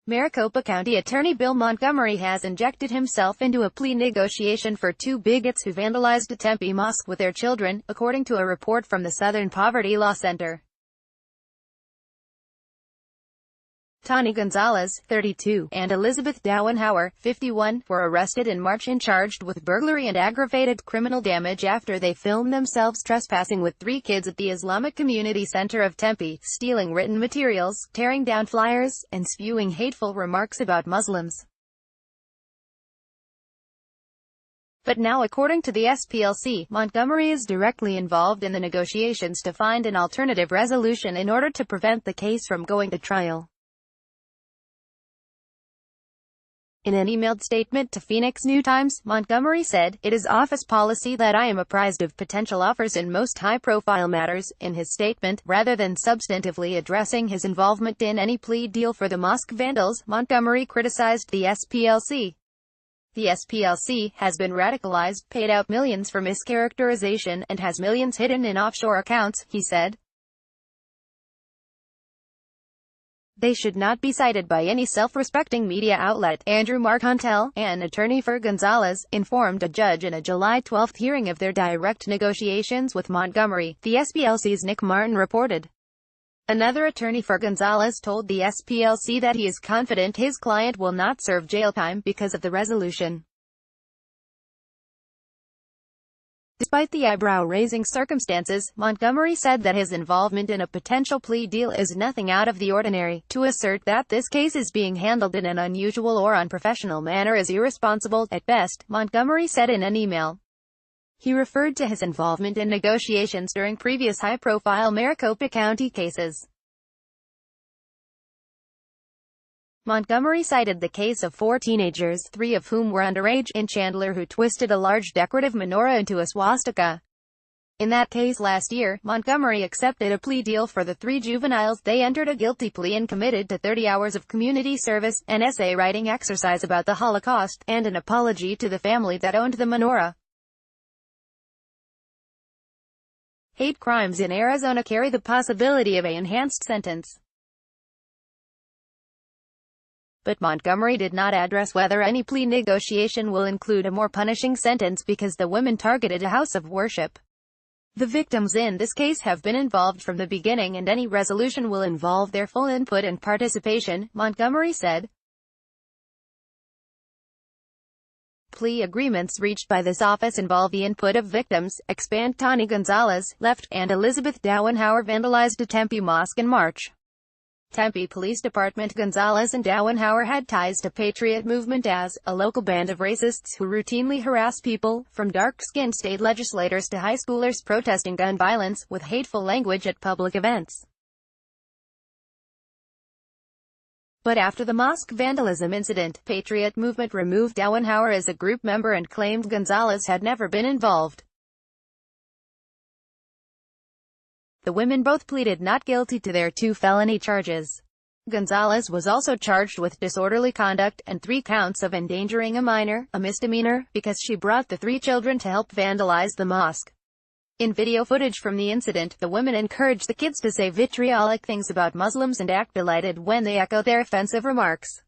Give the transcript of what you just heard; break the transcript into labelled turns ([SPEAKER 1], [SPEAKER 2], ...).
[SPEAKER 1] Maricopa County Attorney Bill Montgomery has injected himself into a plea negotiation for two bigots who vandalized a Tempe mosque with their children, according to a report from the Southern Poverty Law Center. Tani Gonzalez, 32, and Elizabeth Dauenhauer, 51, were arrested in March and charged with burglary and aggravated criminal damage after they filmed themselves trespassing with three kids at the Islamic Community Center of Tempe, stealing written materials, tearing down flyers, and spewing hateful remarks about Muslims. But now, according to the SPLC, Montgomery is directly involved in the negotiations to find an alternative resolution in order to prevent the case from going to trial. In an emailed statement to Phoenix New Times, Montgomery said, "It is office policy that I am apprised of potential offers in most high-profile matters." In his statement, rather than substantively addressing his involvement in any plea deal for the mosque vandals, Montgomery criticized the SPLC. The SPLC has been radicalized, paid out millions for mischaracterization, and has millions hidden in offshore accounts, he said. They should not be cited by any self-respecting media outlet. Andrew Marcantel, an attorney for Gonzalez, informed a judge in a July 12 hearing of their direct negotiations with Montgomery, the SPLC's Nick Martin reported. Another attorney for Gonzalez told the SPLC that he is confident his client will not serve jail time because of the resolution. Despite the eyebrow-raising circumstances, Montgomery said that his involvement in a potential plea deal is nothing out of the ordinary. To assert that this case is being handled in an unusual or unprofessional manner is irresponsible, at best, Montgomery said in an email. He referred to his involvement in negotiations during previous high-profile Maricopa County cases. Montgomery cited the case of four teenagers, three of whom were underage, in Chandler who twisted a large decorative menorah into a swastika. In that case last year, Montgomery accepted a plea deal for the three juveniles. They entered a guilty plea and committed to 30 hours of community service, an essay writing exercise about the Holocaust, and an apology to the family that owned the menorah. Hate crimes in Arizona carry the possibility of an enhanced sentence. But Montgomery did not address whether any plea negotiation will include a more punishing sentence because the women targeted a house of worship. The victims in this case have been involved from the beginning and any resolution will involve their full input and participation, Montgomery said. Plea agreements reached by this office involve the input of victims. Expand. Tani Gonzalez, left, and Elizabeth Dauenhauer vandalized a Tempe mosque in March. Tempe Police Department. Gonzalez and Dauenhauer had ties to Patriot Movement as a local band of racists who routinely harass people, from dark-skinned state legislators to high schoolers protesting gun violence, with hateful language at public events. But after the mosque vandalism incident, Patriot Movement removed Dauenhauer as a group member and claimed Gonzalez had never been involved. The women both pleaded not guilty to their two felony charges. Gonzalez was also charged with disorderly conduct, and 3 counts of endangering a minor, a misdemeanor, because she brought the 3 children to help vandalize the mosque. In video footage from the incident, the women encouraged the kids to say vitriolic things about Muslims and act delighted when they echo their offensive remarks.